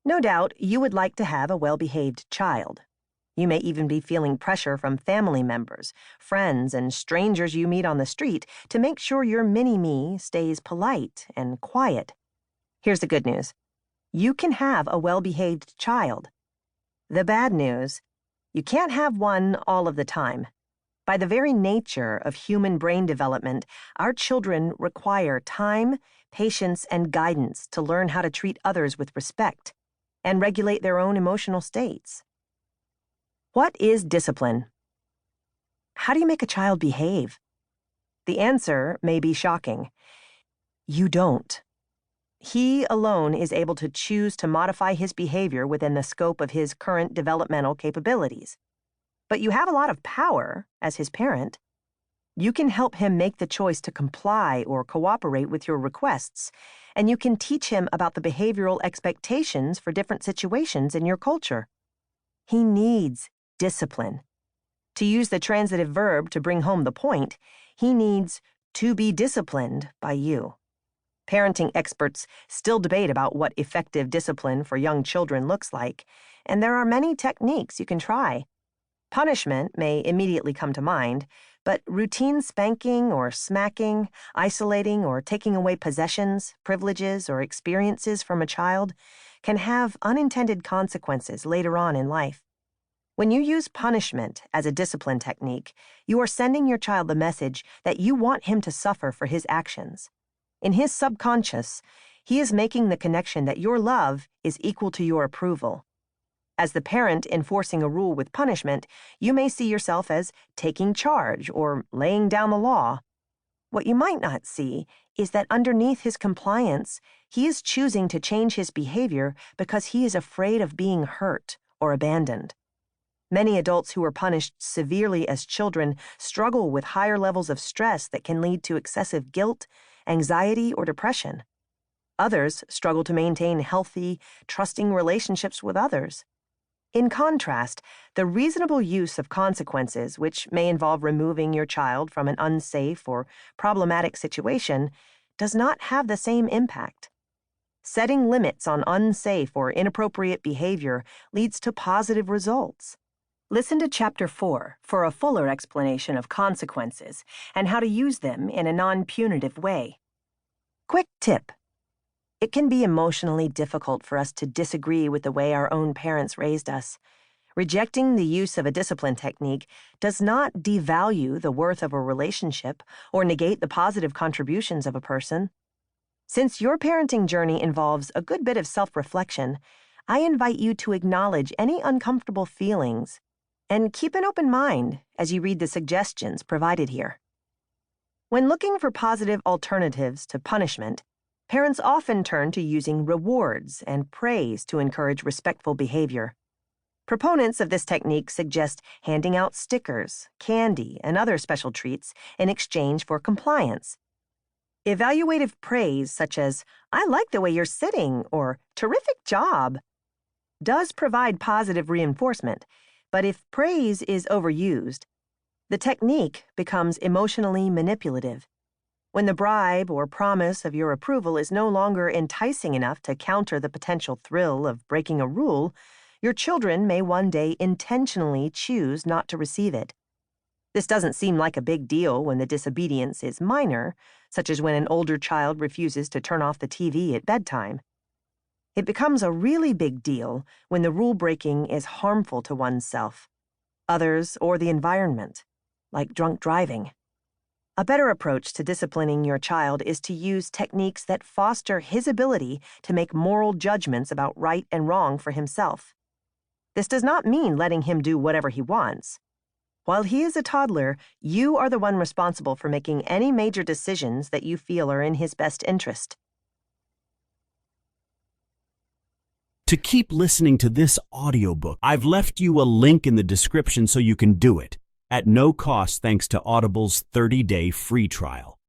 No doubt you would like to have a well-behaved child. You may even be feeling pressure from family members, friends, and strangers you meet on the street to make sure your mini-me stays polite and quiet. Here's the good news. You can have a well-behaved child. The bad news, you can't have one all of the time. By the very nature of human brain development, our children require time, patience, and guidance to learn how to treat others with respect and regulate their own emotional states. What is discipline? How do you make a child behave? The answer may be shocking. You don't. He alone is able to choose to modify his behavior within the scope of his current developmental capabilities. But you have a lot of power as his parent. You can help him make the choice to comply or cooperate with your requests, and you can teach him about the behavioral expectations for different situations in your culture. He needs discipline. To use the transitive verb to bring home the point, he needs to be disciplined by you. Parenting experts still debate about what effective discipline for young children looks like, and there are many techniques you can try. Punishment may immediately come to mind, but routine spanking or smacking, isolating or taking away possessions, privileges, or experiences from a child can have unintended consequences later on in life. When you use punishment as a discipline technique, you are sending your child the message that you want him to suffer for his actions. In his subconscious, he is making the connection that your love is equal to your approval. As the parent enforcing a rule with punishment, you may see yourself as taking charge or laying down the law. What you might not see is that underneath his compliance, he is choosing to change his behavior because he is afraid of being hurt or abandoned. Many adults who were punished severely as children struggle with higher levels of stress that can lead to excessive guilt, anxiety, or depression. Others struggle to maintain healthy, trusting relationships with others. In contrast, the reasonable use of consequences, which may involve removing your child from an unsafe or problematic situation, does not have the same impact. Setting limits on unsafe or inappropriate behavior leads to positive results. Listen to Chapter 4 for a fuller explanation of consequences and how to use them in a non-punitive way. Quick tip. It can be emotionally difficult for us to disagree with the way our own parents raised us. Rejecting the use of a discipline technique does not devalue the worth of a relationship or negate the positive contributions of a person. Since your parenting journey involves a good bit of self-reflection, I invite you to acknowledge any uncomfortable feelings and keep an open mind as you read the suggestions provided here. When looking for positive alternatives to punishment, parents often turn to using rewards and praise to encourage respectful behavior. Proponents of this technique suggest handing out stickers, candy, and other special treats in exchange for compliance. Evaluative praise such as, "I like the way you're sitting," or "terrific job," does provide positive reinforcement, but if praise is overused, the technique becomes emotionally manipulative. When the bribe or promise of your approval is no longer enticing enough to counter the potential thrill of breaking a rule, your children may one day intentionally choose not to receive it. This doesn't seem like a big deal when the disobedience is minor, such as when an older child refuses to turn off the TV at bedtime. It becomes a really big deal when the rule breaking is harmful to oneself, others, or the environment, like drunk driving. A better approach to disciplining your child is to use techniques that foster his ability to make moral judgments about right and wrong for himself. This does not mean letting him do whatever he wants. While he is a toddler, you are the one responsible for making any major decisions that you feel are in his best interest. To keep listening to this audiobook, I've left you a link in the description so you can do it, at no cost thanks to Audible's 30-day free trial.